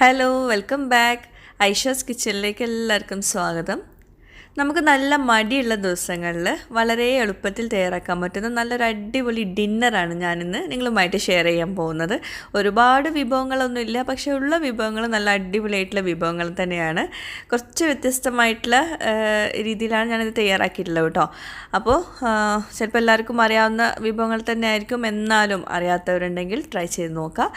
Hello welcome back Aisha's കിച്ചണിലേക്ക് എല്ലാവർക്കും സ്വാഗതം. നമുക്ക് നല്ല മടിയുള്ള ദിവസങ്ങളിൽ വളരെ എളുപ്പത്തിൽ തയ്യാറാക്കാൻ പറ്റുന്ന നല്ലൊരു അടിപൊളി ഡിന്നറാണ് ഞാനിന്ന് നിങ്ങളുമായിട്ട് ഷെയർ ചെയ്യാൻ പോകുന്നത്. ഒരുപാട് വിഭവങ്ങളൊന്നുമില്ല, പക്ഷേ ഉള്ള വിഭവങ്ങൾ നല്ല അടിപൊളിയായിട്ടുള്ള വിഭവങ്ങൾ തന്നെയാണ്. കുറച്ച് വ്യത്യസ്തമായിട്ടുള്ള രീതിയിലാണ് ഞാനിത് തയ്യാറാക്കിയിട്ടുള്ളത് കേട്ടോ. അപ്പോൾ ചിലപ്പോൾ എല്ലാവർക്കും അറിയാവുന്ന വിഭവങ്ങൾ തന്നെ ആയിരിക്കും, എന്നാലും അറിയാത്തവരുണ്ടെങ്കിൽ ട്രൈ ചെയ്ത് നോക്കാം.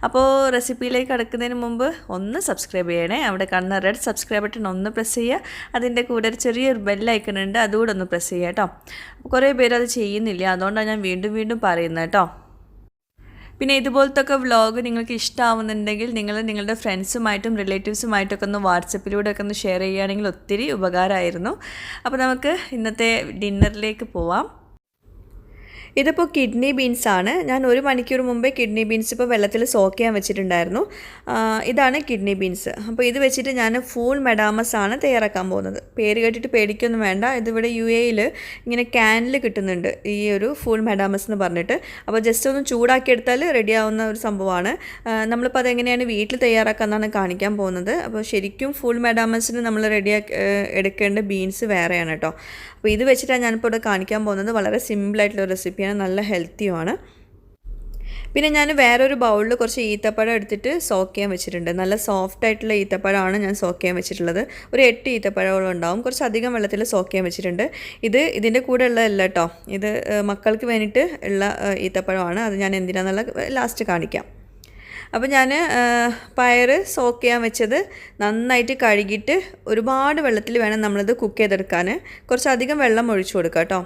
അപ്പോൾ റെസിപ്പിയിലേക്ക് കടക്കുന്നതിന് മുമ്പ് ഒന്ന് സബ്സ്ക്രൈബ് ചെയ്യണേ. അവിടെ കാണുന്ന റെഡ് സബ്സ്ക്രൈബ് ബട്ടൺ ഒന്ന് പ്രസ് ചെയ്യുക. അതിൻ്റെ കൂടെ ഒരു ചെറിയൊരു ബെല്ലൈക്കൺ ഉണ്ട്, അതുകൂടെ ഒന്ന് പ്രസ് ചെയ്യുക കേട്ടോ. കുറേ പേര് അത് ചെയ്യുന്നില്ല, അതുകൊണ്ടാണ് ഞാൻ വീണ്ടും പറയുന്നത് കേട്ടോ. പിന്നെ ഇതുപോലത്തെ വ്ളോഗ് നിങ്ങൾക്ക് ഇഷ്ടമാവുന്നുണ്ടെങ്കിൽ നിങ്ങൾ നിങ്ങളുടെ ഫ്രണ്ട്സുമായിട്ടും റിലേറ്റീവ്സുമായിട്ടൊക്കെ ഒന്ന് വാട്സപ്പിലൂടെയൊക്കെ ഒന്ന് ഷെയർ ചെയ്യുകയാണെങ്കിൽ ഒത്തിരി ഉപകാരമായിരുന്നു. അപ്പോൾ നമുക്ക് ഇന്നത്തെ ഡിന്നറിലേക്ക് പോവാം. ഇതിപ്പോൾ കിഡ്നി ബീൻസാണ്. ഞാൻ 1 മണിക്കൂർ മുമ്പേ കിഡ്നി ബീൻസ് ഇപ്പോൾ വെള്ളത്തിൽ സോക്ക് ചെയ്യാൻ വെച്ചിട്ടുണ്ടായിരുന്നു. ഇതാണ് കിഡ്നി ബീൻസ്. അപ്പോൾ ഇത് വെച്ചിട്ട് ഞാൻ ഫുൾ മെഡാമസ് ആണ് തയ്യാറാക്കാൻ പോകുന്നത്. പേര് കേട്ടിട്ട് പേടിക്കൊന്നും വേണ്ട. ഇതിവിടെ UAE ഇങ്ങനെ ക്യാനിൽ കിട്ടുന്നുണ്ട്, ഈ ഒരു ഫുൾ മെഡാമസ് എന്ന് പറഞ്ഞിട്ട്. അപ്പോൾ ജസ്റ്റ് ഒന്ന് ചൂടാക്കിയെടുത്താൽ റെഡിയാവുന്ന ഒരു സംഭവമാണ്. നമ്മളിപ്പോൾ അതെങ്ങനെയാണ് വീട്ടിൽ തയ്യാറാക്കാമെന്നാണ് കാണിക്കാൻ പോകുന്നത്. അപ്പോൾ ശരിക്കും ഫുൾ മെഡാമസിന് നമ്മൾ റെഡിയാക്കി എടുക്കേണ്ട ബീൻസ് വേറെയാണ് കേട്ടോ. അപ്പോൾ ഇത് വെച്ചിട്ടാണ് ഞാനിപ്പോൾ ഇവിടെ കാണിക്കാൻ പോകുന്നത്. വളരെ സിമ്പിളായിട്ടുള്ള റെസിപ്പിയാണ്, നല്ല ഹെൽത്തിയുമാണ്. പിന്നെ ഞാൻ വേറൊരു ബൗളിൽ കുറച്ച് ഈത്തപ്പഴം എടുത്തിട്ട് സോക്ക് ചെയ്യാൻ വെച്ചിട്ടുണ്ട്. നല്ല സോഫ്റ്റ് ആയിട്ടുള്ള ഈത്തപ്പഴമാണ് ഞാൻ സോക്ക് ചെയ്യാൻ വെച്ചിട്ടുള്ളത്. ഒരു 8 ഈത്തപ്പഴങ്ങളും ഉണ്ടാവും. കുറച്ചധികം വെള്ളത്തിൽ സോക്ക് ചെയ്യാൻ വെച്ചിട്ടുണ്ട്. ഇതിൻ്റെ കൂടെ ഉള്ളതല്ല കേട്ടോ, ഇത് മക്കൾക്ക് വേണ്ടിയിട്ട് ഉള്ള ഈത്തപ്പഴമാണ്. അത് ഞാൻ എന്തിനാന്നുള്ള ലാസ്റ്റ് കാണിക്കാം. അപ്പോൾ ഞാൻ പയർ സോക്ക് ചെയ്യാൻ വെച്ചത് നന്നായിട്ട് കഴുകിയിട്ട് ഒരുപാട് വെള്ളത്തിൽ വേണം നമ്മളിത് കുക്ക് ചെയ്തെടുക്കാൻ. കുറച്ചധികം വെള്ളം ഒഴിച്ചു കൊടുക്കുക കേട്ടോ.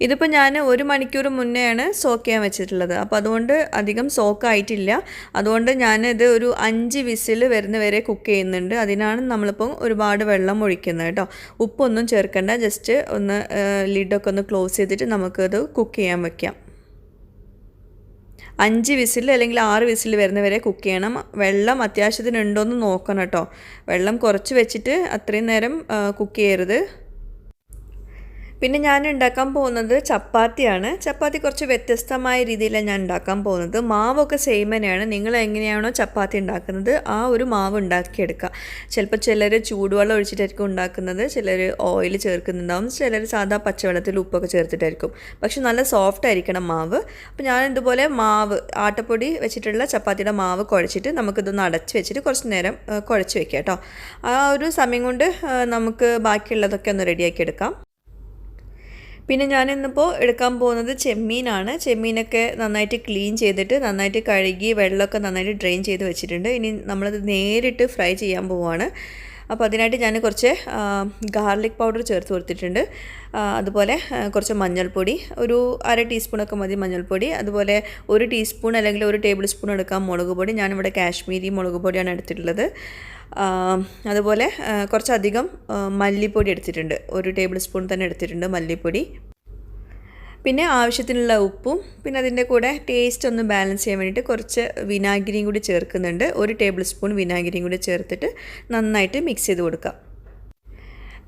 ഇതിപ്പോൾ ഞാൻ 1 മണിക്കൂർ മുന്നെയാണ് സോക്ക് ചെയ്യാൻ വെച്ചിട്ടുള്ളത്. അപ്പോൾ അതുകൊണ്ട് അധികം സോക്കായിട്ടില്ല. അതുകൊണ്ട് ഞാനിത് ഒരു 5 വിസിൽ വരുന്നവരെ കുക്ക് ചെയ്യുന്നുണ്ട്. അതിനാണ് നമ്മളിപ്പം ഒരുപാട് വെള്ളം ഒഴിക്കുന്നത് കേട്ടോ. ഉപ്പൊന്നും ചേർക്കണ്ട, ജസ്റ്റ് ഒന്ന് ലിഡൊക്കെ ഒന്ന് ക്ലോസ് ചെയ്തിട്ട് നമുക്കത് കുക്ക് ചെയ്യാൻ വയ്ക്കാം. 5 വിസിൽ അല്ലെങ്കിൽ 6 വിസിൽ വരുന്നവരെ കുക്ക് ചെയ്യണം. വെള്ളം അത്യാവശ്യത്തിന് ഉണ്ടോയെന്ന് നോക്കണം കേട്ടോ. വെള്ളം കുറച്ച് വെച്ചിട്ട് അത്രയും നേരം കുക്ക് ചെയ്യരുത്. പിന്നെ ഞാൻ ഉണ്ടാക്കാൻ പോകുന്നത് ചപ്പാത്തിയാണ്. ചപ്പാത്തി കുറച്ച് വ്യത്യസ്തമായ രീതിയിലാണ് ഞാൻ ഉണ്ടാക്കാൻ പോകുന്നത്. മാവൊക്കെ സെയിം തന്നെയാണ്. നിങ്ങൾ എങ്ങനെയാണോ ചപ്പാത്തി ഉണ്ടാക്കുന്നത് ആ ഒരു മാവ് ഉണ്ടാക്കിയെടുക്കുക. ചിലപ്പോൾ ചിലർ ചൂടുവെള്ളം ഒഴിച്ചിട്ടായിരിക്കും ഉണ്ടാക്കുന്നത്, ചിലർ ഓയിൽ ചേർക്കുന്നുണ്ടാവും, ചിലർ സാധാ പച്ചവെള്ളത്തിൽ ഉപ്പൊക്കെ ചേർത്തിട്ടായിരിക്കും. പക്ഷെ നല്ല സോഫ്റ്റ് ആയിരിക്കണം മാവ്. അപ്പോൾ ഞാൻ ഇതുപോലെ മാവ് ആട്ടപ്പൊടി വെച്ചിട്ടുള്ള ചപ്പാത്തിയുടെ മാവ് കുഴച്ചിട്ട് നമുക്കിതൊന്ന് അടച്ച് വെച്ചിട്ട് കുറച്ച് നേരം കുഴച്ച് വെക്കാം കേട്ടോ. ആ ഒരു സമയം കൊണ്ട് നമുക്ക് ബാക്കിയുള്ളതൊക്കെ ഒന്ന് റെഡിയാക്കി എടുക്കാം. പിന്നെ ഞാനിന്നിപ്പോൾ എടുക്കാൻ പോകുന്നത് ചെമ്മീനാണ്. ചെമ്മീനൊക്കെ നന്നായിട്ട് ക്ലീൻ ചെയ്തിട്ട് നന്നായിട്ട് കഴുകി വെള്ളമൊക്കെ നന്നായിട്ട് ഡ്രെയിൻ ചെയ്ത് വെച്ചിട്ടുണ്ട്. ഇനി നമ്മളത് നേരിട്ട് ഫ്രൈ ചെയ്യാൻ പോവുകയാണ്. അപ്പോൾ അതിനായിട്ട് ഞാൻ കുറച്ച് ഗാർലിക് പൗഡർ ചേർത്ത് കൊടുത്തിട്ടുണ്ട്. അതുപോലെ കുറച്ച് മഞ്ഞൾപ്പൊടി, ഒരു 1/2 ടീസ്പൂണൊക്കെ മതി മഞ്ഞൾപ്പൊടി. അതുപോലെ 1 ടീസ്പൂൺ അല്ലെങ്കിൽ 1 ടേബിൾ സ്പൂൺ എടുക്കാം മുളക് പൊടി. ഞാനിവിടെ കാശ്മീരി മുളക് പൊടിയാണ് എടുത്തിട്ടുള്ളത്. അതുപോലെ കുറച്ചധികം മല്ലിപ്പൊടി എടുത്തിട്ടുണ്ട്, 1 ടേബിൾ സ്പൂൺ തന്നെ എടുത്തിട്ടുണ്ട് മല്ലിപ്പൊടി. പിന്നെ ആവശ്യത്തിനുള്ള ഉപ്പും, പിന്നെ അതിൻ്റെ കൂടെ ടേസ്റ്റ് ഒന്ന് ബാലൻസ് ചെയ്യാൻ വേണ്ടിയിട്ട് കുറച്ച് വിനാഗിരിയും കൂടി ചേർക്കുന്നുണ്ട്. 1 ടേബിൾ സ്പൂൺ വിനാഗിരിയും കൂടി ചേർത്തിട്ട് നന്നായിട്ട് മിക്സ് ചെയ്ത് കൊടുക്കാം.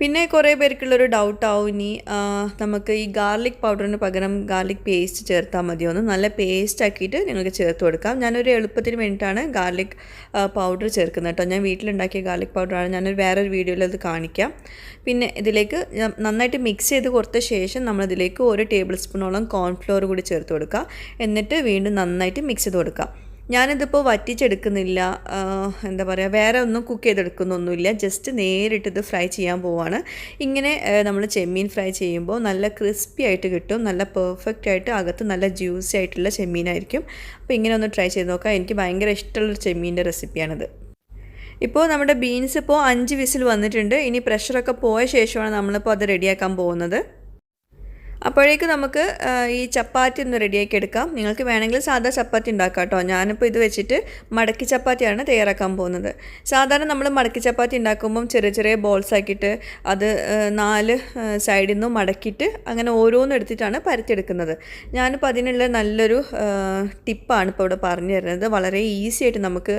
പിന്നെ കുറേ പേർക്കുള്ളൊരു ഡൗട്ടാവും, ഇനി നമുക്ക് ഈ ഗാർലിക് പൗഡറിന് പകരം ഗാർലിക് പേസ്റ്റ് ചേർത്താൽ മതിയോന്ന്. നല്ല പേസ്റ്റ് ആക്കിയിട്ട് നിങ്ങൾക്ക് ചേർത്ത് കൊടുക്കാം. ഞാനൊരു എളുപ്പത്തിന് വേണ്ടിയിട്ടാണ് ഗാർലിക് പൗഡർ ചേർക്കുന്നത് കേട്ടോ. ഞാൻ വീട്ടിലുണ്ടാക്കിയ ഗാർലിക് പൗഡറാണ്. ഞാനൊരു വേറൊരു വീഡിയോയിൽ അത് കാണിക്കാം. പിന്നെ ഇതിലേക്ക് നന്നായിട്ട് മിക്സ് ചെയ്ത് കൊടുത്ത ശേഷം നമ്മളിതിലേക്ക് 1 ടേബിൾ സ്പൂണോളം കോൺഫ്ലോർ കൂടി ചേർത്ത് കൊടുക്കുക. എന്നിട്ട് വീണ്ടും നന്നായിട്ട് മിക്സ് ചെയ്ത് കൊടുക്കാം. ഞാനിതിപ്പോൾ വറ്റിച്ചെടുക്കുന്നില്ല, എന്താ പറയുക, വേറെ ഒന്നും കുക്ക് ചെയ്തെടുക്കുന്നൊന്നുമില്ല. ജസ്റ്റ് നേരിട്ട് ഇത് ഫ്രൈ ചെയ്യാൻ പോവുകയാണ്. ഇങ്ങനെ നമ്മൾ ചെമ്മീൻ ഫ്രൈ ചെയ്യുമ്പോൾ നല്ല ക്രിസ്പി ആയിട്ട് കിട്ടും, നല്ല പെർഫെക്റ്റ് ആയിട്ട് അകത്ത് നല്ല ജ്യൂസി ആയിട്ടുള്ള ചെമ്മീനായിരിക്കും. അപ്പോൾ ഇങ്ങനെ ഒന്ന് ട്രൈ ചെയ്ത് നോക്കാം. എനിക്ക് ഭയങ്കര ഇഷ്ടമുള്ളൊരു ചെമ്മീൻ്റെ റെസിപ്പിയാണിത്. ഇപ്പോൾ നമ്മുടെ ബീൻസ് ഇപ്പോൾ 5 വിസിൽ വന്നിട്ടുണ്ട്. ഇനി പ്രഷറൊക്കെ പോയ ശേഷമാണ് നമ്മളിപ്പോൾ അത് റെഡിയാക്കാൻ പോകുന്നത്. അപ്പോഴേക്ക് നമുക്ക് ഈ ചപ്പാത്തി ഒന്ന് റെഡിയാക്കി എടുക്കാം. നിങ്ങൾക്ക് വേണമെങ്കിൽ സാധാ ചപ്പാത്തി ഉണ്ടാക്കാം കേട്ടോ. ഞാനിപ്പോൾ ഇത് വെച്ചിട്ട് മടക്കി ചപ്പാത്തിയാണ് തയ്യാറാക്കാൻ പോകുന്നത്. സാധാരണ നമ്മൾ മടക്കി ചപ്പാത്തി ഉണ്ടാക്കുമ്പം ചെറിയ ചെറിയ ബോൾസ് ആക്കിയിട്ട് അത് 4 സൈഡിൽ നിന്നും മടക്കിയിട്ട് അങ്ങനെ ഓരോന്നും എടുത്തിട്ടാണ് പരത്തിയെടുക്കുന്നത്. ഞാനിപ്പോൾ അതിനുള്ള നല്ലൊരു ടിപ്പാണ് ഇപ്പോൾ ഇവിടെ പറഞ്ഞു തരുന്നത്. വളരെ ഈസി ആയിട്ട് നമുക്ക്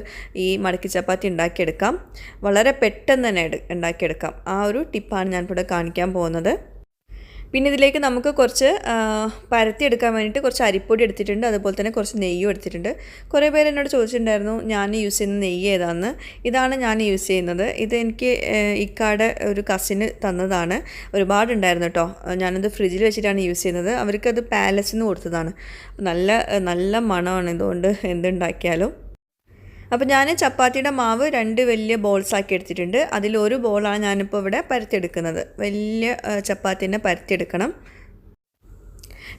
ഈ മടക്കി ചപ്പാത്തി ഉണ്ടാക്കിയെടുക്കാം. വളരെ പെട്ടെന്ന് തന്നെ ഉണ്ടാക്കിയെടുക്കാം. ആ ഒരു ടിപ്പാണ് ഞാനിപ്പോൾ ഇവിടെ കാണിക്കാൻ പോകുന്നത്. പിന്നെ ഇതിലേക്ക് നമുക്ക് കുറച്ച് പരത്തിയെടുക്കാൻ വേണ്ടിയിട്ട് കുറച്ച് അരിപ്പൊടി എടുത്തിട്ടുണ്ട്, അതുപോലെ തന്നെ കുറച്ച് നെയ്യും എടുത്തിട്ടുണ്ട്. കുറേ പേര് എന്നോട് ചോദിച്ചിട്ടുണ്ടായിരുന്നു ഞാൻ യൂസ് ചെയ്യുന്ന നെയ്യ് ഏതാണെന്ന്. ഇതാണ് ഞാൻ യൂസ് ചെയ്യുന്നത്. ഇത് എനിക്ക് ഇക്കാടെ ഒരു കസിന് തന്നതാണ്. ഒരുപാടുണ്ടായിരുന്നു കേട്ടോ. ഞാനത് ഫ്രിഡ്ജിൽ വെച്ചിട്ടാണ് യൂസ് ചെയ്യുന്നത്. അവർക്കത് പാലസിൽ നിന്ന് കൊടുത്തതാണ്. നല്ല നല്ല മണമാണ് ഇതുകൊണ്ട് എന്തുണ്ടാക്കിയാലും. അപ്പോൾ ഞാൻ ചപ്പാത്തിയുടെ മാവ് 2 വലിയ ബോൾസാക്കി എടുത്തിട്ടുണ്ട്. അതിലൊരു ബോളാണ് ഞാനിപ്പോൾ ഇവിടെ പരത്തിയെടുക്കുന്നത്. വലിയ ചപ്പാത്തിനെ പരത്തിയെടുക്കണം.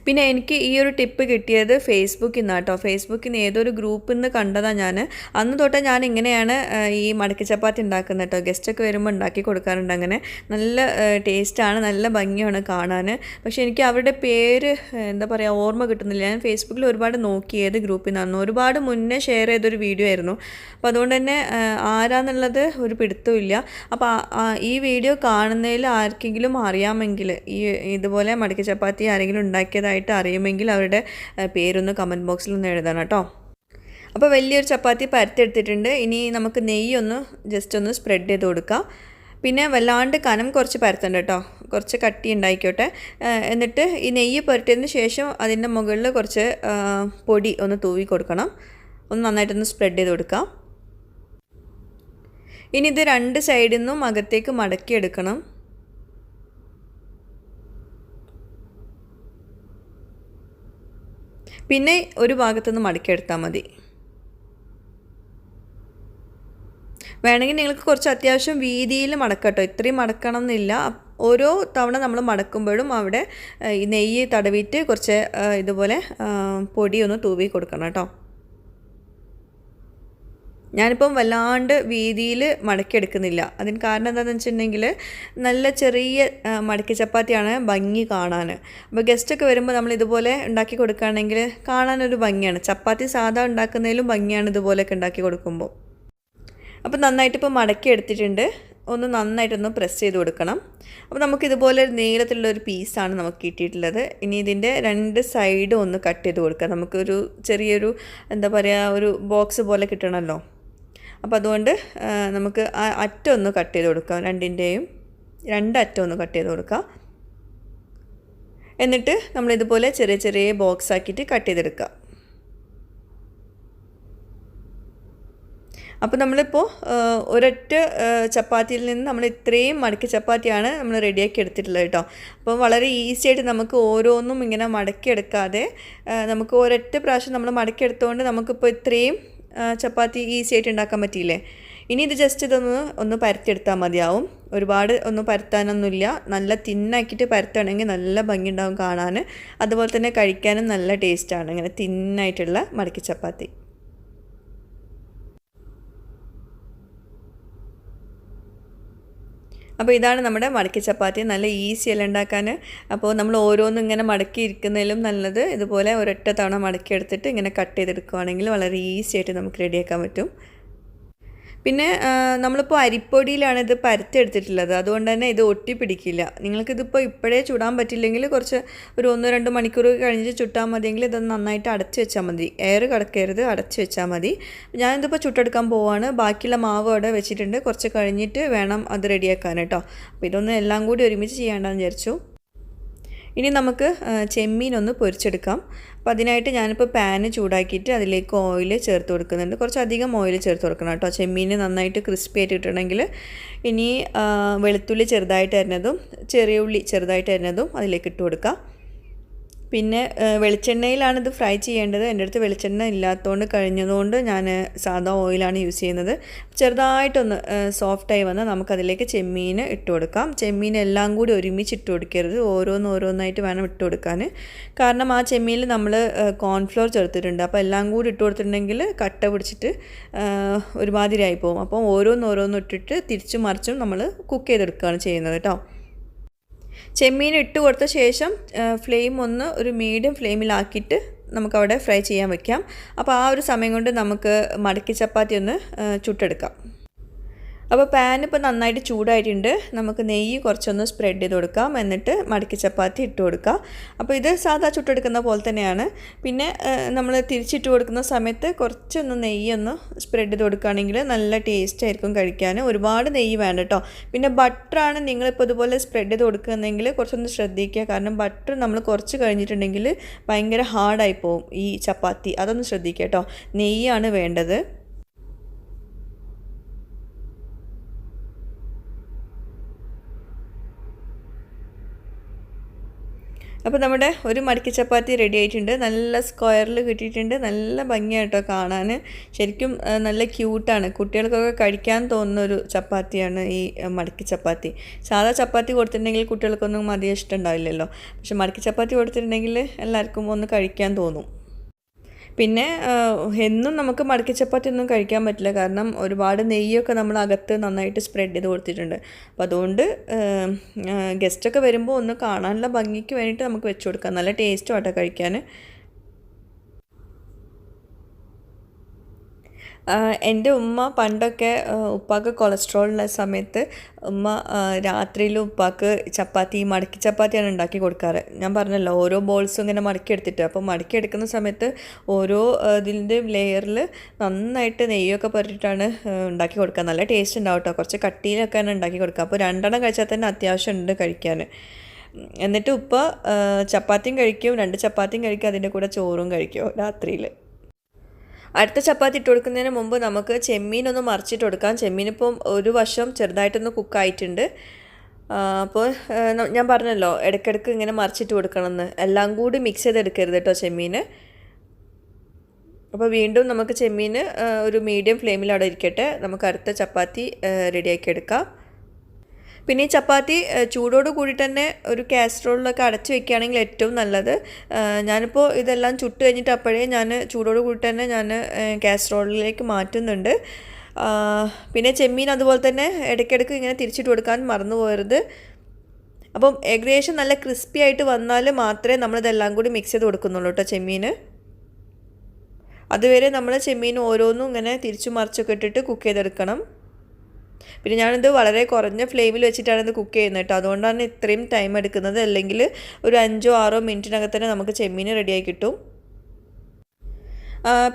പിന്നെ എനിക്ക് ഈ ഒരു ടിപ്പ് കിട്ടിയത് ഫേസ്ബുക്കിൽ നിന്നാണ് കേട്ടോ. ഫേസ്ബുക്കിൽ നിന്ന് ഏതൊരു ഗ്രൂപ്പിൽ നിന്ന് കണ്ടതാണ് ഞാൻ. അന്ന് തൊട്ട് ഞാൻ ഇങ്ങനെയാണ് ഈ മടക്കി ചപ്പാത്തി ഉണ്ടാക്കുന്നത് കേട്ടോ. ഗസ്റ്റൊക്കെ വരുമ്പോൾ ഉണ്ടാക്കി കൊടുക്കാറുണ്ട്. അങ്ങനെ നല്ല ടേസ്റ്റാണ്, നല്ല ഭംഗിയാണ് കാണാൻ. പക്ഷേ എനിക്ക് അവരുടെ പേര് എന്താ പറയുക ഓർമ്മ കിട്ടുന്നില്ല. ഞാൻ ഫേസ്ബുക്കിൽ ഒരുപാട് നോക്കി ഏത് ഗ്രൂപ്പിൽ നിന്നായിരുന്നു. ഒരുപാട് മുന്നേ ഷെയർ ചെയ്തൊരു വീഡിയോ ആയിരുന്നു. അപ്പോൾ അതുകൊണ്ട് തന്നെ ആരാന്നുള്ളത് ഒരു പിടുത്തവും ഇല്ല. അപ്പോൾ ഈ വീഡിയോ കാണുന്നതിൽ ആർക്കെങ്കിലും അറിയാമെങ്കിൽ ഇതുപോലെ മടക്കി ചപ്പാത്തി ആരെങ്കിലും ഉണ്ടാക്കിയതായിട്ട് അറിയുമെങ്കിൽ അവരുടെ പേരൊന്ന് കമൻറ്റ് ബോക്സിൽ ഒന്ന് എഴുതണം കേട്ടോ. അപ്പോൾ വലിയൊരു ചപ്പാത്തി പരത്തെടുത്തിട്ടുണ്ട്. ഇനി നമുക്ക് നെയ്യൊന്ന് ജസ്റ്റ് ഒന്ന് സ്പ്രെഡ് ചെയ്ത് കൊടുക്കാം. പിന്നെ വല്ലാണ്ട് കനം കുറച്ച് പരത്തണ്ട കേട്ടോ, കുറച്ച് കട്ടി ഉണ്ടായിക്കോട്ടെ. എന്നിട്ട് ഈ നെയ്യ് പുരട്ടിയതിന് ശേഷം അതിൻ്റെ മുകളിൽ കുറച്ച് പൊടി ഒന്ന് തൂവി കൊടുക്കണം. ഒന്ന് നന്നായിട്ടൊന്ന് സ്പ്രെഡ് ചെയ്ത് കൊടുക്കാം. ഇനി ഇത് 2 സൈഡിൽ നിന്നും അകത്തേക്ക് മടക്കിയെടുക്കണം. പിന്നെ ഒരു ഭാഗത്തുനിന്ന് മടക്കിയെടുത്താൽ മതി. വേണമെങ്കിൽ നിങ്ങൾക്ക് കുറച്ച് അത്യാവശ്യം വീതിയിൽ മടക്കാം കേട്ടോ. ഇത്രയും മടക്കണം എന്നില്ല. ഓരോ തവണ നമ്മൾ മടക്കുമ്പോഴും അവിടെ ഈ നെയ്യ് തടവിയിട്ട് കുറച്ച് ഇതുപോലെ പൊടി ഒന്ന് തൂവി കൊടുക്കണം കേട്ടോ. ഞാനിപ്പം വല്ലാണ്ട് വീതിയിൽ മടക്കിയെടുക്കുന്നില്ല. അതിന് കാരണം എന്താണെന്ന് വെച്ചിട്ടുണ്ടെങ്കിൽ നല്ല ചെറിയ മടക്കി ചപ്പാത്തിയാണ് ഭംഗി കാണാൻ. അപ്പോൾ ഗസ്റ്റൊക്കെ വരുമ്പോൾ നമ്മൾ ഇതുപോലെ ഉണ്ടാക്കി കൊടുക്കുകയാണെങ്കിൽ കാണാനൊരു ഭംഗിയാണ്. ചപ്പാത്തി സാധാ ഉണ്ടാക്കുന്നതിലും ഭംഗിയാണ് ഇതുപോലെയൊക്കെ ഉണ്ടാക്കി കൊടുക്കുമ്പോൾ. അപ്പോൾ നന്നായിട്ട് ഇപ്പോൾ മടക്കി എടുത്തിട്ടുണ്ട്. ഒന്ന് നന്നായിട്ടൊന്ന് പ്രസ് ചെയ്ത് കൊടുക്കണം. അപ്പോൾ നമുക്കിതുപോലെ നീളത്തിലുള്ളൊരു പീസാണ് നമുക്ക് കിട്ടിയിട്ടുള്ളത്. ഇനി ഇതിൻ്റെ 2 സൈഡും ഒന്ന് കട്ട് ചെയ്ത് കൊടുക്കുക. നമുക്കൊരു ചെറിയൊരു എന്താ പറയുക ഒരു ബോക്സ് പോലെ കിട്ടണമല്ലോ. അപ്പോൾ അതുകൊണ്ട് നമുക്ക് ആ അറ്റം ഒന്ന് കട്ട് ചെയ്ത് കൊടുക്കാം. 2 അറ്റം ഒന്ന് കട്ട് ചെയ്ത് കൊടുക്കാം. എന്നിട്ട് നമ്മളിതുപോലെ ചെറിയ ചെറിയ ബോക്സ് ആക്കിയിട്ട് കട്ട് ചെയ്തെടുക്കുക. അപ്പോൾ നമ്മളിപ്പോൾ ഒരൊറ്റ ചപ്പാത്തിയിൽ നിന്ന് നമ്മൾ ഇത്രയും മടക്കി ചപ്പാത്തിയാണ് നമ്മൾ റെഡിയാക്കി എടുത്തിട്ടുള്ളത് കേട്ടോ. അപ്പോൾ വളരെ ഈസി ആയിട്ട് നമുക്ക് ഓരോന്നും ഇങ്ങനെ മടക്കിയെടുക്കാതെ നമുക്ക് ഒരൊറ്റ പ്രാവശ്യം നമ്മൾ മടക്കിയെടുത്തുകൊണ്ട് നമുക്കിപ്പോൾ ഇത്രയും ചപ്പാത്തി ഈസി ആയിട്ട് ഉണ്ടാക്കാൻ പറ്റിയില്ലേ. ഇനി ഇത് ജസ്റ്റ് ഒന്ന് പരത്തിയെടുത്താൽ മതിയാവും. ഒരുപാട് ഒന്നും പരത്താനൊന്നുമില്ല. നല്ല തിന്നാക്കിയിട്ട് പരത്തുകയാണെങ്കിൽ നല്ല ഭംഗി ഉണ്ടാവും കാണാൻ. അതുപോലെ തന്നെ കഴിക്കാനും നല്ല ടേസ്റ്റാണ് ഇങ്ങനെ തിന്നായിട്ടുള്ള മടക്കി ചപ്പാത്തി. അപ്പോൾ ഇതാണ് നമ്മുടെ മടക്കി ചപ്പാത്തി. നല്ല ഈസി അല്ല ഉണ്ടാക്കാൻ. അപ്പോൾ നമ്മൾ ഓരോന്നും ഇങ്ങനെ മടക്കി ഇരിക്കുന്നതിലും നല്ലത് ഇതുപോലെ ഒരൊറ്റ തവണ മടക്കി എടുത്തിട്ട് ഇങ്ങനെ കട്ട് ചെയ്തെടുക്കുകയാണെങ്കിൽ വളരെ ഈസി ആയിട്ട് നമുക്ക് റെഡിയാക്കാൻ പറ്റും. പിന്നെ നമ്മളിപ്പോൾ അരിപ്പൊടിയിലാണ് ഇത് പരത്തിയെടുത്തിട്ടുള്ളത്. അതുകൊണ്ട് തന്നെ ഇത് ഒട്ടിപ്പിടിക്കില്ല. നിങ്ങൾക്കിതിപ്പോൾ ഇപ്പോഴേ ചുടാൻ പറ്റില്ലെങ്കിൽ കുറച്ച് ഒരു 1-2 മണിക്കൂർ കഴിഞ്ഞിട്ട് ചുട്ടാൽ മതിയെങ്കിൽ ഇതൊന്ന് നന്നായിട്ട് അടച്ച് വെച്ചാൽ മതി. എയർ കടക്കരുത്, അടച്ച് വെച്ചാൽ മതി. ഞാനിതിപ്പോൾ ചുട്ടെടുക്കാൻ പോവാണ്. ബാക്കിയുള്ള മാവ് അവിടെ വെച്ചിട്ടുണ്ട്. കുറച്ച് കഴിഞ്ഞിട്ട് വേണം അത് റെഡിയാക്കാൻ കേട്ടോ. അപ്പോൾ ഇതൊന്നും എല്ലാം കൂടി ഒരുമിച്ച് ചെയ്യാണ്ടെന്ന് വിചാരിച്ചു. ഇനി നമുക്ക് ചെമ്മീനൊന്ന് പൊരിച്ചെടുക്കാം. അപ്പോൾ അതിനായിട്ട് ഞാനിപ്പോൾ പാന് ചൂടാക്കിയിട്ട് അതിലേക്ക് ഓയിൽ ചേർത്ത് കൊടുക്കുന്നുണ്ട്. കുറച്ചധികം ഓയിൽ ചേർത്ത് കൊടുക്കണം കേട്ടോ, ചെമ്മീൻ നന്നായിട്ട് ക്രിസ്പി ആയിട്ട് കിട്ടണമെങ്കിൽ. ഇനി വെളുത്തുള്ളി ചെറുതായിട്ട് അരിഞ്ഞതും ചെറിയ ഉള്ളി ചെറുതായിട്ട് അരിഞ്ഞതും അതിലേക്ക് ഇട്ട് കൊടുക്കാം. പിന്നെ വെളിച്ചെണ്ണയിലാണ് ഇത് ഫ്രൈ ചെയ്യേണ്ടത്. എൻ്റെ അടുത്ത് വെളിച്ചെണ്ണ ഇല്ലാത്തതുകൊണ്ട് കഴിഞ്ഞതുകൊണ്ട് ഞാൻ സാധാ ഓയിലാണ് യൂസ് ചെയ്യുന്നത്. ചെറുതായിട്ടൊന്ന് സോഫ്റ്റായി വന്നാൽ നമുക്കതിലേക്ക് ചെമ്മീൻ ഇട്ട് കൊടുക്കാം. ചെമ്മീൻ എല്ലാം കൂടി ഒരുമിച്ച് ഇട്ട് കൊടുക്കരുത്, ഓരോന്നായിട്ട് വേണം ഇട്ട് കൊടുക്കാൻ. കാരണം ആ ചെമ്മീനിൽ നമ്മൾ കോൺഫ്ലോർ ചേർത്തിട്ടുണ്ട്. അപ്പോൾ എല്ലാം കൂടി ഇട്ട് കൊടുത്തിട്ടുണ്ടെങ്കിൽ കട്ട പിടിച്ചിട്ട് ഒരുമാതിരിയായി പോകും. അപ്പോൾ ഓരോന്നും ഇട്ടിട്ട് തിരിച്ചും മറിച്ചും നമ്മൾ കുക്ക് ചെയ്തെടുക്കുകയാണ് ചെയ്യുന്നത് കേട്ടോ. ചെമ്മീൻ ഇട്ട് കൊടുത്ത ശേഷം ഫ്ലെയിം ഒരു മീഡിയം ഫ്ലെയിമിലാക്കിയിട്ട് നമുക്കവിടെ ഫ്രൈ ചെയ്യാൻ വെക്കാം. അപ്പോൾ ആ ഒരു സമയം കൊണ്ട് നമുക്ക് മടക്കി ചപ്പാത്തി ഒന്ന് ചുട്ടെടുക്കാം. അപ്പോൾ പാൻ ഇപ്പോൾ നന്നായിട്ട് ചൂടായിട്ടുണ്ട്. നമുക്ക് നെയ്യ് കുറച്ചൊന്ന് സ്പ്രെഡ് ചെയ്ത് കൊടുക്കാം. എന്നിട്ട് മടക്കി ചപ്പാത്തി ഇട്ട് കൊടുക്കാം. അപ്പോൾ ഇത് സാധാ ചുട്ടെടുക്കുന്ന പോലെ തന്നെയാണ്. പിന്നെ നമ്മൾ തിരിച്ചിട്ട് കൊടുക്കുന്ന സമയത്ത് കുറച്ചൊന്ന് നെയ്യൊന്ന് സ്പ്രെഡ് ചെയ്ത് കൊടുക്കുകയാണെങ്കിൽ നല്ല ടേസ്റ്റ് ആയിരിക്കും കഴിക്കാൻ. ഒരുപാട് നെയ്യ് വേണ്ട കേട്ടോ. പിന്നെ ബട്ടറാണ് നിങ്ങളിപ്പോൾ ഇതുപോലെ സ്പ്രെഡ് ചെയ്ത് കൊടുക്കുന്നതെങ്കിൽ കുറച്ചൊന്ന് ശ്രദ്ധിക്കുക. കാരണം ബട്ടർ നമ്മൾ കുറച്ച് കഴിഞ്ഞിട്ടുണ്ടെങ്കിൽ ഭയങ്കര ഹാർഡായി പോകും ഈ ചപ്പാത്തി. അതൊന്ന് ശ്രദ്ധിക്കുക കേട്ടോ. നെയ്യാണ് വേണ്ടത്. അപ്പോൾ നമ്മുടെ ഒരു മടക്കി ചപ്പാത്തി റെഡി ആയിട്ടുണ്ട്. നല്ല സ്ക്വയറിൽ കിട്ടിയിട്ടുണ്ട്. നല്ല ഭംഗിയായിട്ടോ കാണാൻ. ശരിക്കും നല്ല ക്യൂട്ടാണ്. കുട്ടികൾക്കൊക്കെ കഴിക്കാൻ തോന്നുന്നൊരു ചപ്പാത്തിയാണ് ഈ മടക്കി ചപ്പാത്തി. സാധാ ചപ്പാത്തി കൊടുത്തിട്ടുണ്ടെങ്കിൽ കുട്ടികൾക്കൊന്നും അധികം ഇഷ്ടമുണ്ടാവില്ലല്ലോ. പക്ഷെ മടക്കി ചപ്പാത്തി കൊടുത്തിട്ടുണ്ടെങ്കിൽ എല്ലാവർക്കും ഒന്ന് കഴിക്കാൻ തോന്നും. പിന്നെ എന്നും നമുക്ക് മടക്കി ചപ്പാത്തി ഒന്നും കഴിക്കാൻ പറ്റില്ല. കാരണം ഒരുപാട് നെയ്യൊക്കെ നമ്മൾ അകത്ത് നന്നായിട്ട് സ്പ്രെഡ് ചെയ്ത് കൊടുത്തിട്ടുണ്ട്. അപ്പോൾ അതുകൊണ്ട് ഗസ്റ്റൊക്കെ വരുമ്പോൾ ഒന്ന് കാണാനുള്ള ഭംഗിക്ക് വേണ്ടിയിട്ട് നമുക്ക് വെച്ച് കൊടുക്കാം. നല്ല ടേസ്റ്റും ആട്ടോ കഴിക്കാൻ. എൻ്റെ ഉമ്മ പണ്ടൊക്കെ ഉപ്പാക്ക് കൊളസ്ട്രോളുള്ള സമയത്ത് ഉമ്മ രാത്രിയിൽ ഉപ്പാക്ക് ചപ്പാത്തി മടക്കി ചപ്പാത്തിയാണ് ഉണ്ടാക്കി കൊടുക്കാറ്. ഞാൻ പറഞ്ഞല്ലോ ഓരോ ബോൾസും ഇങ്ങനെ മടക്കി എടുത്തിട്ട്. അപ്പോൾ മടക്കി എടുക്കുന്ന സമയത്ത് ഓരോ ഇതിൻ്റെ ലെയറിൽ നന്നായിട്ട് നെയ്യൊക്കെ പുരട്ടിയിട്ടാണ് ഉണ്ടാക്കി കൊടുക്കുക. നല്ല ടേസ്റ്റ് ഉണ്ടാവും കേട്ടോ. കുറച്ച് കട്ടിയിലൊക്കെയാണ് ഉണ്ടാക്കി കൊടുക്കുക. അപ്പോൾ 2 എണ്ണം കഴിച്ചാൽ തന്നെ അത്യാവശ്യം ഉണ്ട് കഴിക്കാൻ. എന്നിട്ട് ഉപ്പ ചപ്പാത്തിയും കഴിക്കും, 2 ചപ്പാത്തിയും കഴിക്കും, അതിൻ്റെ കൂടെ ചോറും കഴിക്കും രാത്രിയിൽ. അടുത്ത ചപ്പാത്തി ഇട്ട് കൊടുക്കുന്നതിന് മുമ്പ് നമുക്ക് ചെമ്മീനൊന്ന് മറിച്ചിട്ട് കൊടുക്കാം. ചെമ്മീനിപ്പം ഒരു വശം ചെറുതായിട്ടൊന്ന് കുക്കായിട്ടുണ്ട്. അപ്പോൾ ഞാൻ പറഞ്ഞല്ലോ ഇടയ്ക്കിടയ്ക്ക് ഇങ്ങനെ മറിച്ചിട്ട് കൊടുക്കണമെന്ന്. എല്ലാം കൂടി മിക്സ് ചെയ്തെടുക്കരുത് കേട്ടോ ചെമ്മീൻ. അപ്പോൾ വീണ്ടും നമുക്ക് ചെമ്മീൻ ഒരു മീഡിയം ഫ്ലെയിമിൽ അവിടെ ഇരിക്കട്ടെ. നമുക്ക് അടുത്ത ചപ്പാത്തി റെഡിയാക്കി എടുക്കാം. പിന്നെ ഈ ചപ്പാത്തി ചൂടോട് കൂടി തന്നെ ഒരു കാസറോളിലൊക്കെ അടച്ച് വെക്കുകയാണെങ്കിൽ ഏറ്റവും നല്ലത്. ഞാനിപ്പോൾ ഇതെല്ലാം ചുട്ട് കഴിഞ്ഞിട്ട് അപ്പോഴേ ഞാൻ ചൂടോട് കൂടി തന്നെ ഞാൻ കാസറോളിലേക്ക് മാറ്റുന്നുണ്ട്. പിന്നെ ചെമ്മീൻ അതുപോലെ തന്നെ ഇടയ്ക്കിടയ്ക്ക് ഇങ്ങനെ തിരിച്ചിട്ട് കൊടുക്കാൻ മറന്നു പോകരുത്. അപ്പം ഏകദേശം നല്ല ക്രിസ്പി ആയിട്ട് വന്നാൽ മാത്രമേ നമ്മളിതെല്ലാം കൂടി മിക്സ് ചെയ്ത് കൊടുക്കുന്നുള്ളൂ കേട്ടോ ചെമ്മീൻ. അതുവരെ നമ്മൾ ചെമ്മീൻ ഓരോന്നും ഇങ്ങനെ തിരിച്ചു മറിച്ചൊക്കെ ഇട്ടിട്ട് കുക്ക് ചെയ്തെടുക്കണം. പിന്നെ ഞാനിത് വളരെ കുറഞ്ഞ ഫ്ലെയിമിൽ വെച്ചിട്ടാണ് ഇത് കുക്ക് ചെയ്യുന്നത് കേട്ടോ. അതുകൊണ്ടാണ് ഇത്രയും ടൈം എടുക്കുന്നത്. അല്ലെങ്കിൽ ഒരു 5-6 മിനിറ്റിനകത്ത് തന്നെ നമുക്ക് ചെമ്മീൻ റെഡിയായി കിട്ടും.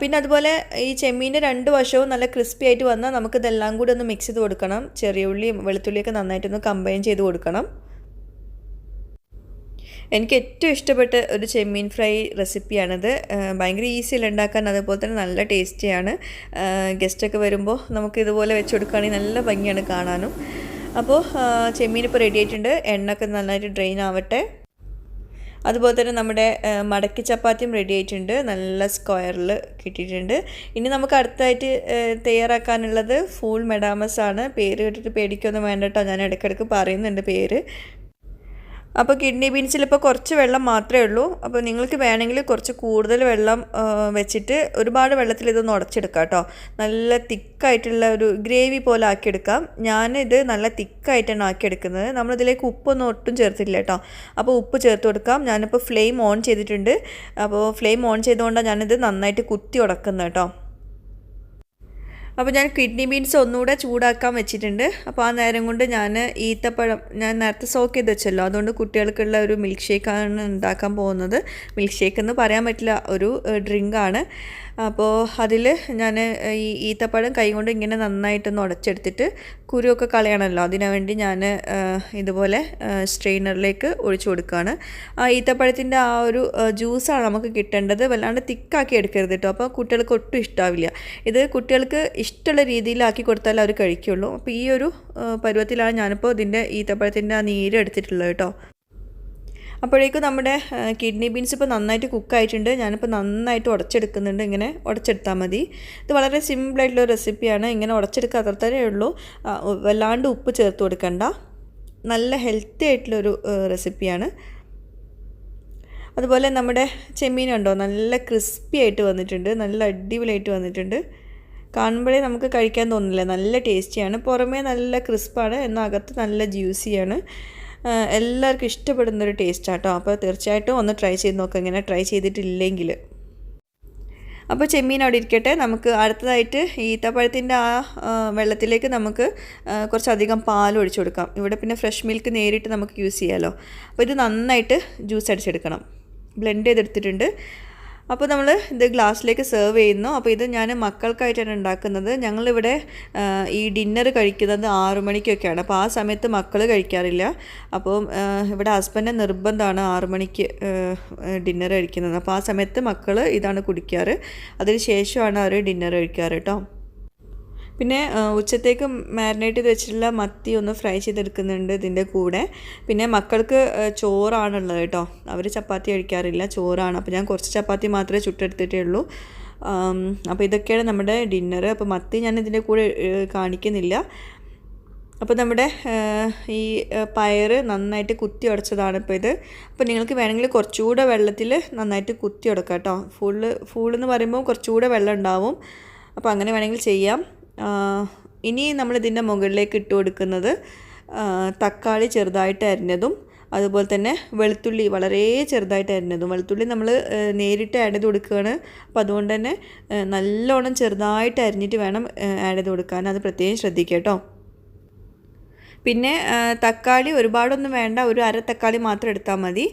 പിന്നെ അതുപോലെ ഈ ചെമ്മീൻ്റെ 2 വശവും നല്ല ക്രിസ്പി ആയിട്ട് വന്നാൽ നമുക്കിതെല്ലാം കൂടി ഒന്ന് മിക്സ് ചെയ്ത് കൊടുക്കണം. ചെറിയ ഉള്ളിയും വെളുത്തുള്ളിയൊക്കെ നന്നായിട്ടൊന്ന് കമ്പൈൻ ചെയ്ത് കൊടുക്കണം. എനിക്ക് ഏറ്റവും ഇഷ്ടപ്പെട്ട ഒരു ചെമ്മീൻ ഫ്രൈ റെസിപ്പിയാണിത്. ഭയങ്കര ഈസിയിൽ ഉണ്ടാക്കാൻ, അതുപോലെ തന്നെ നല്ല ടേസ്റ്റിയാണ്. ഗസ്റ്റൊക്കെ വരുമ്പോൾ നമുക്ക് ഇതുപോലെ വെച്ച് കൊടുക്കുകയാണെങ്കിൽ നല്ല ഭംഗിയാണ് കാണാനും. അപ്പോൾ ചെമ്മീൻ ഇപ്പോൾ റെഡി ആയിട്ടുണ്ട്. എണ്ണയൊക്കെ നന്നായിട്ട് ഡ്രെയിൻ ആവട്ടെ. അതുപോലെ തന്നെ നമ്മുടെ മടക്കി ചപ്പാത്തിയും റെഡി ആയിട്ടുണ്ട്. നല്ല സ്ക്വയറിൽ കിട്ടിയിട്ടുണ്ട്. ഇനി നമുക്ക് അടുത്തായിട്ട് തയ്യാറാക്കാനുള്ളത് ഫുൾ മെഡാമസ് ആണ്. പേര് കേട്ടിട്ട് പേടിക്കൊന്നും വേണ്ട കേട്ടോ. ഞാൻ ഇടയ്ക്കിടയ്ക്ക് പറയുന്നുണ്ട് പേര്. അപ്പോൾ കിഡ്നി ബീൻസിൽ ഇപ്പോൾ കുറച്ച് വെള്ളം മാത്രമേ ഉള്ളൂ. അപ്പോൾ നിങ്ങൾക്ക് വേണമെങ്കിൽ കുറച്ച് കൂടുതൽ വെള്ളം വെച്ചിട്ട് ഒരുപാട് വെള്ളത്തിൽ ഇതൊന്ന് ഉടച്ചെടുക്കാം കേട്ടോ. നല്ല തിക്കായിട്ടുള്ള ഒരു ഗ്രേവി പോലെ ആക്കിയെടുക്കാം. ഞാനിത് നല്ല തിക്കായിട്ടാണ് ആക്കിയെടുക്കുന്നത്. നമ്മളിതിലേക്ക് ഉപ്പൊന്നും ഒട്ടും ചേർത്തില്ല കേട്ടോ. അപ്പോൾ ഉപ്പ് ചേർത്ത് കൊടുക്കാം. ഞാനിപ്പോൾ ഫ്ലെയിം ഓൺ ചെയ്തിട്ടുണ്ട്. അപ്പോൾ ഫ്ലെയിം ഓൺ ചെയ്തുകൊണ്ടാണ് ഞാനിത് നന്നായിട്ട് കുത്തി ഉടക്കുന്നത് കേട്ടോ. അപ്പോൾ ഞാൻ കിഡ്നി ബീൻസ് ഒന്നുകൂടെ ചൂടാക്കാൻ വെച്ചിട്ടുണ്ട്. അപ്പോൾ ആ നേരം കൊണ്ട് ഞാൻ ഈത്തപ്പഴം ഞാൻ നേരത്തെ സോക്ക് ചെയ്ത് വെച്ചല്ലോ, അതുകൊണ്ട് കുട്ടികൾക്കുള്ള ഒരു മിൽക്ക് ഷേക്കാണ് ഉണ്ടാക്കാൻ പോകുന്നത്. മിൽക്ക് ഷേക്ക് എന്ന് പറയാൻ പറ്റില്ല, ഒരു ഡ്രിങ്കാണ്. അപ്പോൾ അതിൽ ഞാൻ ഈ ഈത്തപ്പഴം കൈ കൊണ്ട് ഇങ്ങനെ നന്നായിട്ടൊന്ന് ഉടച്ചെടുത്തിട്ട് കുരുവൊക്കെ കളയണമല്ലോ, അതിനു വേണ്ടി ഞാൻ ഇതുപോലെ സ്ട്രെയിനറിലേക്ക് ഒഴിച്ചു കൊടുക്കുകയാണ്. ആ ഈത്തപ്പഴത്തിൻ്റെ ആ ഒരു ജ്യൂസാണ് നമുക്ക് കിട്ടേണ്ടത്. വല്ലാണ്ട് തിക്കാക്കി എടുക്കരുത് കേട്ടോ, അപ്പോൾ കുട്ടികൾക്ക് ഒട്ടും ഇഷ്ടാവില്ല. ഇത് കുട്ടികൾക്ക് ഇഷ്ടമുള്ള രീതിയിലാക്കി കൊടുത്താൽ അവർ കഴിക്കുള്ളൂ. അപ്പോൾ ഈ ഒരു പരുവത്തിലാണ് ഞാനിപ്പോൾ ഇതിൻ്റെ ഈത്തപ്പഴത്തിൻ്റെ ആ നീര് എടുത്തിട്ടുള്ളത് കേട്ടോ. അപ്പോഴേക്കും നമ്മുടെ കിഡ്നി ബീൻസ് ഇപ്പോൾ നന്നായിട്ട് കുക്കായിട്ടുണ്ട്. ഞാനിപ്പോൾ നന്നായിട്ട് ഉടച്ചെടുക്കുന്നുണ്ട്. ഇങ്ങനെ ഉടച്ചെടുത്താൽ മതി. ഇത് വളരെ സിമ്പിളായിട്ടുള്ള റെസിപ്പിയാണ്. ഇങ്ങനെ ഉടച്ചെടുക്കുക അത്രത്തേ ഉള്ളൂ. വല്ലാണ്ട് ഉപ്പ് ചേർത്ത് കൊടുക്കണ്ട. നല്ല ഹെൽത്തി ആയിട്ടുള്ളൊരു റെസിപ്പിയാണ്. അതുപോലെ നമ്മുടെ ചെമ്മീൻ ഉണ്ടോ, നല്ല ക്രിസ്പി ആയിട്ട് വന്നിട്ടുണ്ട്. നല്ല അടിപൊളിയായിട്ട് വന്നിട്ടുണ്ട്. കാണുമ്പോഴേ നമുക്ക് കഴിക്കാൻ തോന്നില്ല. നല്ല ടേസ്റ്റിയാണ്. പുറമേ നല്ല ക്രിസ്പാണ്, എന്നാൽ അകത്ത് നല്ല ജ്യൂസിയാണ്. എല്ലാവർക്കും ഇഷ്ടപ്പെടുന്നൊരു ടേസ്റ്റാണ് കേട്ടോ. അപ്പോൾ തീർച്ചയായിട്ടും ഒന്ന് ട്രൈ ചെയ്ത് നോക്കുക, ഇങ്ങനെ ട്രൈ ചെയ്തിട്ടില്ലെങ്കിൽ. അപ്പോൾ ചെമ്മീൻ അവിടെ ഇരിക്കട്ടെ. നമുക്ക് അടുത്തതായിട്ട് ഈത്തപ്പഴത്തിൻ്റെ വെള്ളത്തിലേക്ക് നമുക്ക് കുറച്ചധികം പാൽ ഒഴിച്ചു കൊടുക്കാം. ഇവിടെ പിന്നെ ഫ്രഷ് മിൽക്ക് നേരിട്ട് നമുക്ക് യൂസ് ചെയ്യാമല്ലോ. അപ്പോൾ ഇത് നന്നായിട്ട് ജ്യൂസ് അടിച്ചെടുക്കണം. ബ്ലെൻഡ് ചെയ്തെടുത്തിട്ടുണ്ട്. അപ്പോൾ നമ്മൾ ഇത് ഗ്ലാസ്സിലേക്ക് സെർവ് ചെയ്യുന്നു. അപ്പോൾ ഇത് ഞാൻ മക്കൾക്കായിട്ടാണ് ഉണ്ടാക്കുന്നത്. ഞങ്ങളിവിടെ ഈ ഡിന്നർ കഴിക്കുന്നത് 6 മണിക്കൊക്കെയാണ്. അപ്പോൾ ആ സമയത്ത് മക്കൾ കഴിക്കാറില്ല. അപ്പോൾ ഇവിടെ ഹസ്ബൻഡ് നിർബന്ധമാണ് 6 മണിക്ക് ഡിന്നർ കഴിക്കുന്നത്. അപ്പോൾ ആ സമയത്ത് മക്കൾ ഇതാണ് കുടിക്കാറ്. അതിന് ശേഷമാണ് അവർ ഡിന്നർ കഴിക്കാറ് കേട്ടോ. പിന്നെ ഉച്ചത്തേക്ക് മാരിനേറ്റ് ചെയ്ത് വെച്ചിട്ടുള്ള മത്തി ഒന്ന് ഫ്രൈ ചെയ്തെടുക്കുന്നുണ്ട് ഇതിൻ്റെ കൂടെ. പിന്നെ മക്കൾക്ക് ചോറാണുള്ളത് കേട്ടോ. അവർ ചപ്പാത്തി കഴിക്കാറില്ല, ചോറാണ്. അപ്പോൾ ഞാൻ കുറച്ച് ചപ്പാത്തി മാത്രമേ ചുട്ടെടുത്തിട്ടേ ഉള്ളൂ. അപ്പോൾ ഇതൊക്കെയാണ് നമ്മുടെ ഡിന്നർ. അപ്പോൾ മത്തി ഞാൻ ഇതിൻ്റെ കൂടെ കാണിക്കുന്നില്ല. അപ്പോൾ നമ്മുടെ ഈ പയർ നന്നായിട്ട് കുത്തി ഉടച്ചതാണ് ഇപ്പോൾ ഇത്. അപ്പോൾ നിങ്ങൾക്ക് വേണമെങ്കിൽ കുറച്ചുകൂടെ വെള്ളത്തിൽ നന്നായിട്ട് കുത്തി ഉടക്കാം കേട്ടോ. ഫുള്ളെന്ന് പറയുമ്പോൾ കുറച്ചുകൂടെ വെള്ളം ഉണ്ടാവും. അപ്പോൾ അങ്ങനെ വേണമെങ്കിൽ ചെയ്യാം. ഇനി നമ്മളിതിൻ്റെ മുകളിലേക്ക് ഇട്ട് കൊടുക്കുന്നത് തക്കാളി ചെറുതായിട്ട് അരിഞ്ഞതും അതുപോലെ തന്നെ വെളുത്തുള്ളി വളരെ ചെറുതായിട്ട് അരിഞ്ഞതും. വെളുത്തുള്ളി നമ്മൾ നേരിട്ട് ആഡ് ചെയ്ത് കൊടുക്കുകയാണ്. അപ്പോൾ അതുകൊണ്ട് തന്നെ നല്ലോണം ചെറുതായിട്ട് അരിഞ്ഞിട്ട് വേണം ആഡ് ചെയ്ത് കൊടുക്കാൻ. അത് പ്രത്യേകം ശ്രദ്ധിക്കുക കേട്ടോ. പിന്നെ തക്കാളി ഒരുപാടൊന്നും വേണ്ട, ഒരു അര തക്കാളി മാത്രം എടുത്താൽ മതി.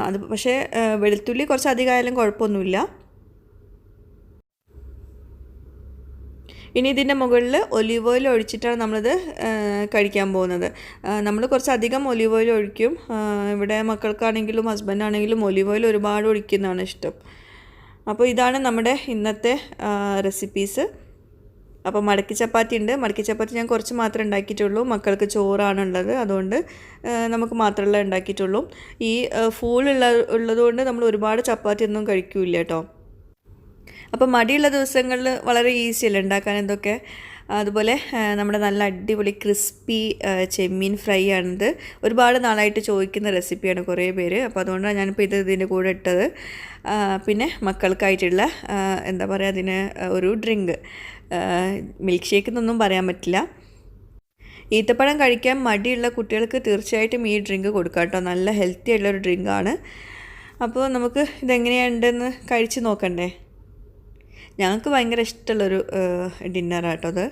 അത് പക്ഷേ വെളുത്തുള്ളി കുറച്ച് അധികമായാലും കുഴപ്പമൊന്നുമില്ല. ഇനി ഇതിൻ്റെ മുകളിൽ ഒലിവ് ഓയിൽ ഒഴിച്ചിട്ടാണ് നമ്മളിത് കഴിക്കാൻ പോകുന്നത്. നമ്മൾ കുറച്ചധികം ഒലിവ് ഓയിൽ ഒഴിക്കും. ഇവിടെ മക്കൾക്കാണെങ്കിലും ഹസ്ബൻഡാണെങ്കിലും ഒലിവ് ഓയിൽ ഒരുപാട് ഒഴിക്കുന്നതാണ് ഇഷ്ടം. അപ്പോൾ ഇതാണ് നമ്മുടെ ഇന്നത്തെ റെസിപ്പീസ്. അപ്പോൾ മടക്കി ചപ്പാത്തി ഉണ്ട്. മടക്കി ചപ്പാത്തി ഞാൻ കുറച്ച് മാത്രമേ ഉണ്ടാക്കിയിട്ടുള്ളൂ. മക്കൾക്ക് ചോറാണുള്ളത്, അതുകൊണ്ട് നമുക്ക് മാത്രമല്ല ഉണ്ടാക്കിയിട്ടുള്ളൂ. ഈ ഉള്ളതുകൊണ്ട് നമ്മൾ ഒരുപാട് ചപ്പാത്തി ഒന്നും കഴിക്കില്ല കേട്ടോ. അപ്പോൾ മടിയുള്ള ദിവസങ്ങളിൽ വളരെ ഈസിയല്ലേ ഉണ്ടാക്കാൻ എന്തൊക്കെ. അതുപോലെ നമ്മുടെ നല്ല അടിപൊളി ക്രിസ്പി ചെമ്മീൻ ഫ്രൈ ആണിത്. ഒരുപാട് നാളായിട്ട് ചോദിക്കുന്ന റെസിപ്പിയാണ് കുറേ പേര്. അപ്പോൾ അതുകൊണ്ടാണ് ഞാനിപ്പോൾ ഇതിൻ്റെ കൂടെ ഇട്ടത്. പിന്നെ മക്കൾക്കായിട്ടുള്ള എന്താ പറയുക, അതിന് ഒരു ഡ്രിങ്ക്, മിൽക്ക് ഷേക്ക് എന്നൊന്നും പറയാൻ പറ്റില്ല. ഈത്തപ്പഴം കഴിക്കാൻ മടിയുള്ള കുട്ടികൾക്ക് തീർച്ചയായിട്ടും ഈ ഡ്രിങ്ക് കൊടുക്കാം കേട്ടോ. നല്ല ഹെൽത്തി ആയിട്ടുള്ളൊരു ഡ്രിങ്കാണ്. അപ്പോൾ നമുക്ക് ഇതെങ്ങനെയുണ്ടെന്ന് കഴിച്ച് നോക്കണ്ടേ. ഞങ്ങൾക്ക് ഭയങ്കര ഇഷ്ടമുള്ളൊരു ഡിന്നറാണ് കേട്ടോ അത്.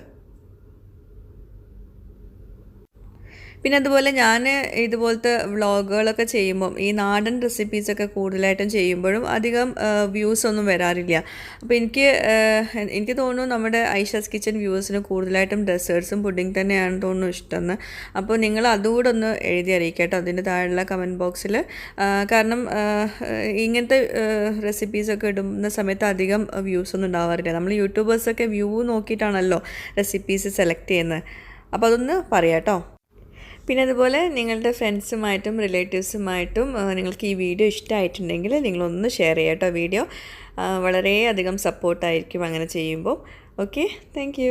പിന്നെ അതുപോലെ ഞാൻ ഇതുപോലത്തെ വ്ളോഗുകളൊക്കെ ചെയ്യുമ്പം ഈ നാടൻ റെസിപ്പീസൊക്കെ കൂടുതലായിട്ടും ചെയ്യുമ്പോഴും അധികം വ്യൂസ് ഒന്നും വരാറില്ല. അപ്പോൾ എനിക്ക് തോന്നുന്നു നമ്മുടെ ഐഷാസ് കിച്ചൻ വ്യൂസിന് കൂടുതലായിട്ടും ഡെസേർട്ട്സും പുഡിങ് തന്നെയാണ് തോന്നുന്നു ഇഷ്ടമെന്ന്. അപ്പോൾ നിങ്ങൾ അതുകൂടെ ഒന്ന് എഴുതി അറിയിക്കുക കേട്ടോ അതിൻ്റെ താഴെയുള്ള കമൻറ്റ് ബോക്സിൽ. കാരണം ഇങ്ങനത്തെ റെസിപ്പീസൊക്കെ ഇടുന്ന സമയത്ത് അധികം വ്യൂസ് ഒന്നും ഉണ്ടാവാറില്ല. നമ്മൾ യൂട്യൂബേഴ്സൊക്കെ വ്യൂ നോക്കിയിട്ടാണല്ലോ റെസിപ്പീസ് സെലക്ട് ചെയ്യുന്നത്. അപ്പോൾ അതൊന്ന് പറയാം കേട്ടോ. പിന്നെ അതുപോലെ നിങ്ങളുടെ ഫ്രണ്ട്സുമായിട്ടും റിലേറ്റീവ്സുമായിട്ടും നിങ്ങൾക്ക് ഈ വീഡിയോ ഇഷ്ടമായിട്ടുണ്ടെങ്കിൽ നിങ്ങളൊന്ന് ഷെയർ ചെയ്യാം കേട്ടോ. വീഡിയോ വളരെയധികം സപ്പോർട്ടായിരിക്കും അങ്ങനെ ചെയ്യുമ്പോൾ. Okay, thank